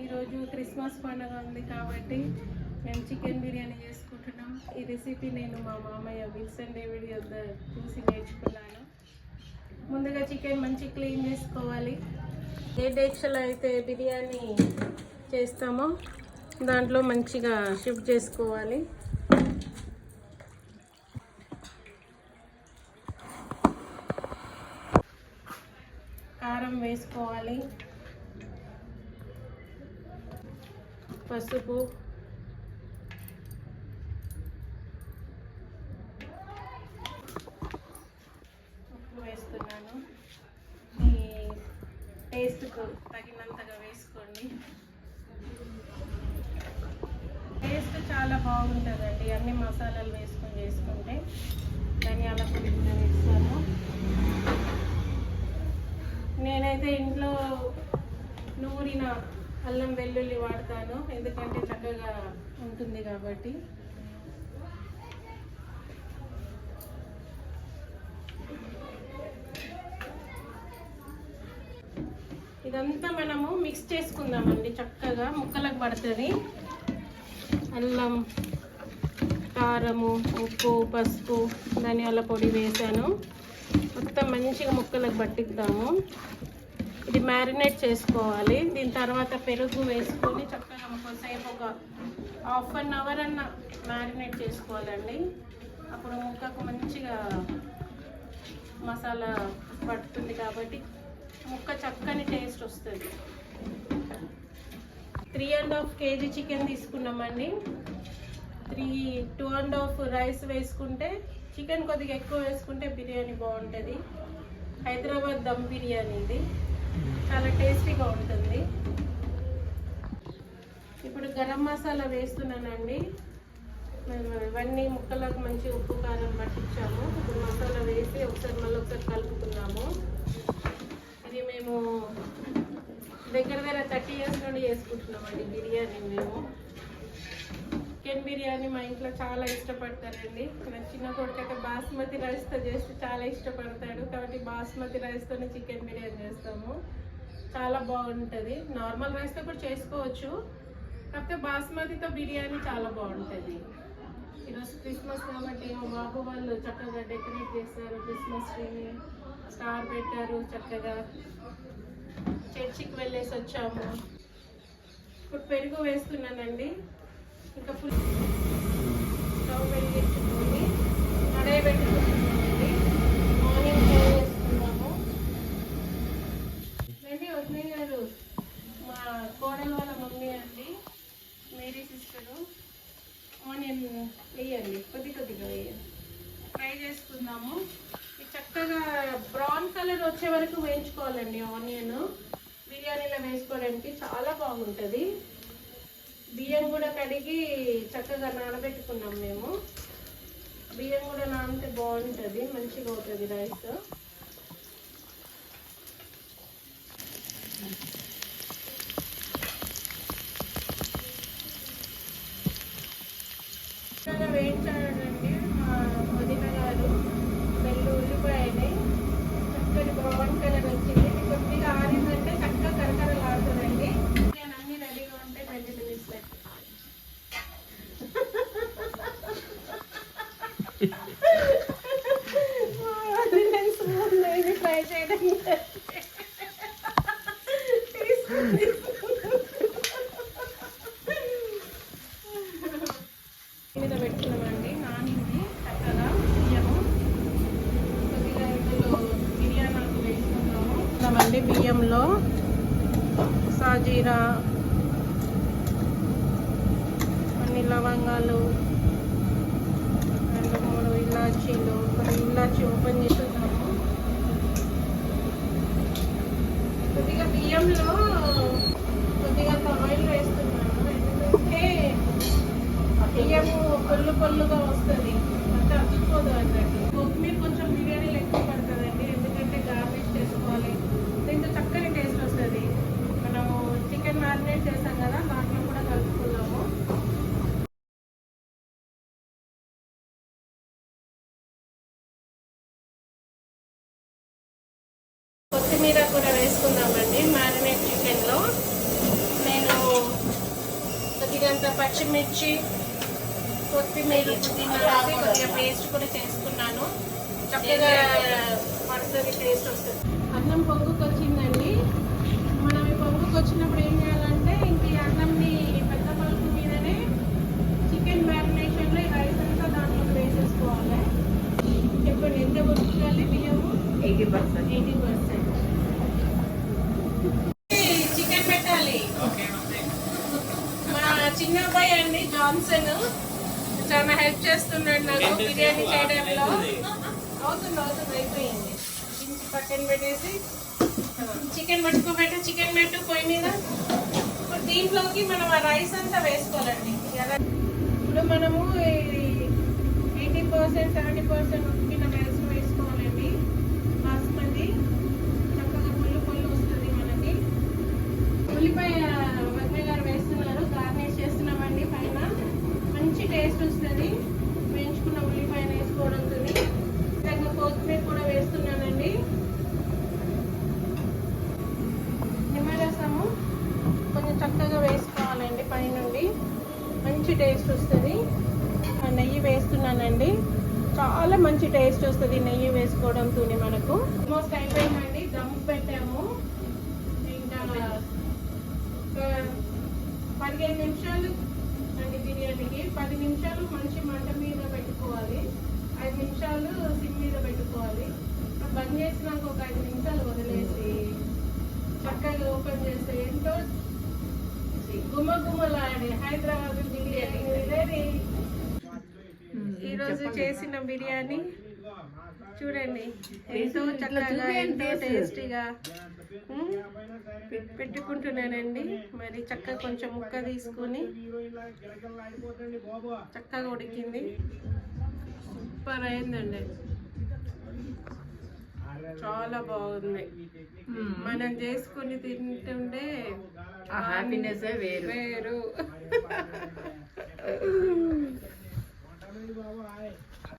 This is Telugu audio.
ఈరోజు క్రిస్మస్ పండుగ ఉంది కాబట్టి మేము చికెన్ బిర్యానీ చేసుకుంటున్నాం. ఈ రెసిపీ నేను మా మామయ్య విల్సన్ డేవిడ్ వద్ద చూసి నేర్చుకున్నాను. ముందుగా చికెన్ మంచి క్లీన్ చేసుకోవాలి. ఏ డేక్షలో అయితే బిర్యానీ చేస్తామో దాంట్లో మంచిగా షిఫ్ట్ చేసుకోవాలి. కారం వేసుకోవాలి, పసుపు, ఉప్పు వేస్తున్నాను. ఈ టేస్ట్కు తగినంతగా వేసుకోండి. టేస్ట్ చాలా బాగుంటుందండి అన్ని మసాలాలు వేసుకొని చేసుకుంటే. ధనియాల పొడి కూడా వేస్తాను. నేనైతే ఇంట్లో నూరిన అల్లం వెల్లుల్లి వాడతాను, ఎందుకంటే చక్కగా ఉంటుంది కాబట్టి. ఇదంతా మనము మిక్స్ చేసుకుందామండి. చక్కగా ముక్కలకు పడుతుంది. అల్లం, కారము, ఉప్పు, పసుపు, ధనియాల పొడి వేసాను. మొత్తం మంచిగా ముక్కలకు పట్టిద్దాము. ఇది మ్యారినేట్ చేసుకోవాలి. దీని తర్వాత పెరుగు వేసుకొని చక్కగా కొంతసేపు ఒక హాఫ్ అన్ అవర్ అన్న మ్యారినేట్ చేసుకోవాలండి. అప్పుడు ముక్కకు మంచిగా మసాలా పడుతుంది కాబట్టి ముక్క చక్కని టేస్ట్ వస్తుంది. 3.5 kg చికెన్ తీసుకున్నామండి. 2.5 రైస్ వేసుకుంటే, చికెన్ కొద్దిగా ఎక్కువ వేసుకుంటే బిర్యానీ బాగుంటుంది. హైదరాబాద్ దమ్ బిర్యానీ ఇది చాలా టేస్టీగా ఉంటుంది. ఇప్పుడు గరం మసాలా వేస్తున్నానండి. ఇవన్నీ ముక్కలకు మంచి ఉప్పు కారం పట్టించాము. ఇప్పుడు మసాలా వేసి మళ్ళీ ఒకసారి కలుపుకున్నాము. ఇది మేము దగ్గర 30 years నుండి చేసుకుంటున్నామండి బిర్యానీ. మేము చికెన్ బిర్యానీ మా ఇంట్లో చాలా ఇష్టపడతారండి. నా చిన్న కొడుకైతే బాస్మతి రైస్తో చేస్తే చాలా ఇష్టపడతాడు కాబట్టి బాస్మతి రైస్తోనే చికెన్ బిర్యానీ చేస్తాము. చాలా బాగుంటుంది. నార్మల్ రైస్తో కూడా చేసుకోవచ్చు, కాకపోతే బాస్మతితో బిర్యానీ చాలా బాగుంటుంది. ఈరోజు క్రిస్మస్ కాబట్టి మా బాబు వాళ్ళు చక్కగా డెకరేట్ చేస్తారు. క్రిస్మస్ ట్రీని స్టార్ పెట్టారు. చక్కగా చర్చికి వెళ్ళేసి వచ్చాము. ఇప్పుడు పెరుగు వేస్తున్నానండి. ఇంకా ఫుల్ స్టవ్ వెలిగించుకొని కడాయి పెట్టుకుంటున్నామండి. మార్నింగ్ ఫ్రై చేసుకున్నాము. రండి వదిన గారు, మా కోడల వాళ్ళ మమ్మీ అండి, మేరీ సిస్టరు. ఆనియన్ వేయండి, కొద్దిగా వేయండి. ఫ్రై చేసుకుందాము. ఇది చక్కగా బ్రౌన్ కలర్ వచ్చే వరకు వేయించుకోవాలండి. ఆనియన్ బిర్యానీలో వేసుకోవడానికి చాలా బాగుంటుంది. బియ్యం కూడా కడిగి చక్కగా నానబెట్టుకున్నాం మేము. బియ్యం కూడా నానితే బాగుంటుంది, మంచిగా అవుతుంది రైస్. చక్కగా వేయించాడండి మా వదిన గారు. ఉల్లిపాయని చక్కటి బ్రౌన్ కలర్ వచ్చింది. కొద్దిగా ఆరిందంటే చక్కగా కరకరలాడుతుందండి. నేను అన్ని రెడీగా ఉంటే 20 minutes ఫ్రై చేయడం మీద పెట్టుకున్నామండి. నానింది చక్కగా బియ్యము. కొద్దిగా ఇందులో బిర్యానీ ఆకు వేసుకున్నాము. బియ్యంలో సాజీరా, అన్ని లవంగాలు, 2-3 ఇలాచీలు, ఇలాచీ ఓపెన్ చేస్తున్నాము. కొద్దిగా బియ్యంలో కొద్దిగా ఆయిల్ వేస్తున్నాను, ఎందుకంటే బియ్యము పొల్లుగా వస్తుంది, అంటే అతుక్కోదు అన్నట్టు. కొత్తిమీర కొంచెం బిర్యానీలు ఎక్కువ పడుతుందండి, ఎందుకంటే గార్నిష్ చేసుకోవాలి. దీంతో చక్కని టేస్ట్ వస్తుంది. మనము చికెన్ మ్యారినేట్ చేసాం కదా, దాంట్లో కూడా కలుపుకున్నాము. కొత్తిమీర కూడా వేసుకుందామండి మ్యారినేట్ చికెన్లో. నేను తగినంత పచ్చిమిర్చి, కొత్తిమీర, పుదీనా వేసి కొద్దిగా పేస్ట్ కూడా చేసుకున్నాను. చక్కగా పడుతుంది, టేస్ట్ వస్తుంది. అన్నం పొంగుకు వచ్చిందండి. మనం ఈ పొంగుకు వచ్చినప్పుడు ఏం చేయాలంటే ఇంక ఈ అన్నంని పెద్ద పలుకు మీదనే చికెన్ మ్యారినేషన్లో ఈ రైస్ అంతా దాంట్లోకి వేసేసుకోవాలి. చెప్పండి ఎంత ఉడకాలి బియ్యము? 80%. చికెన్ పెట్టాలి. మా చిన్న అబ్బాయి అండి జాన్సన్ చాలా హెల్ప్ చేస్తున్నాడు నాకు బిర్యానీ చేయడంలో. అవుతుంది అయిపోయింది. పక్కన పెట్టేసి చికెన్ పట్టుకోబెట్టు, చికెన్ పెట్టు పొయ్యి మీద. ఇప్పుడు దీంట్లోకి మనం ఆ రైస్ అంతా వేసుకోవాలండి. ఇప్పుడు మనము 80% 70% ఉడికిన రైస్ వేసుకోవాలండి. బాస్మతి చక్కగా పొల్లు వస్తుంది మనకి. ఉల్లిపాయ వదిన గారు వేస్తున్నారు, గార్నిష్ చేస్తున్నామండి. పైన మంచి టేస్ట్ వస్తుంది వేయించుకున్న ఉల్లిపాయను వేసుకోవడంతో. తగ్గ కొత్తిమీర కూడా వేస్తున్నానండి. నిమ్మరసము కొంచెం చక్కగా వేసుకోవాలండి పైనుండి, మంచి టేస్ట్ వస్తుంది. నెయ్యి వేస్తున్నానండి, చాలా మంచి టేస్ట్ వస్తుంది నెయ్యి వేసుకోవడంతో మనకు. ఆల్మోస్ట్ అయిపోయిందండి, దమ్ పెట్టాము. ఇంకా 15 నిమిషాలు అండి బిర్యానీకి. 10 నిమిషాలు మంచి మంట మీద పెట్టుకోవాలి, 5 నిమిషాలు సిమ్ మీద పెట్టుకోవాలి. బంద్ చేసినాక ఒక 5 నిమిషాలు వదిలేసి చక్కగా ఓపెన్ చేస్తే ఎంతో గుమ్మలాడే హైదరాబాద్ బిర్యానీ రెడీ. ఈరోజు చేసిన బిర్యానీ చూడండి, ఎంతో చక్కగా ఎంతో టేస్టీగా పెట్టుకుంటున్నానండి. మరి చక్కగా కొంచెం ముక్క తీసుకొని చక్కగా ఉడికింది, సూపర్ అయిందండి, చాలా బాగుంది. మనం చేసుకుని తింటుంటే హ్యాపీనెస్ వేరు.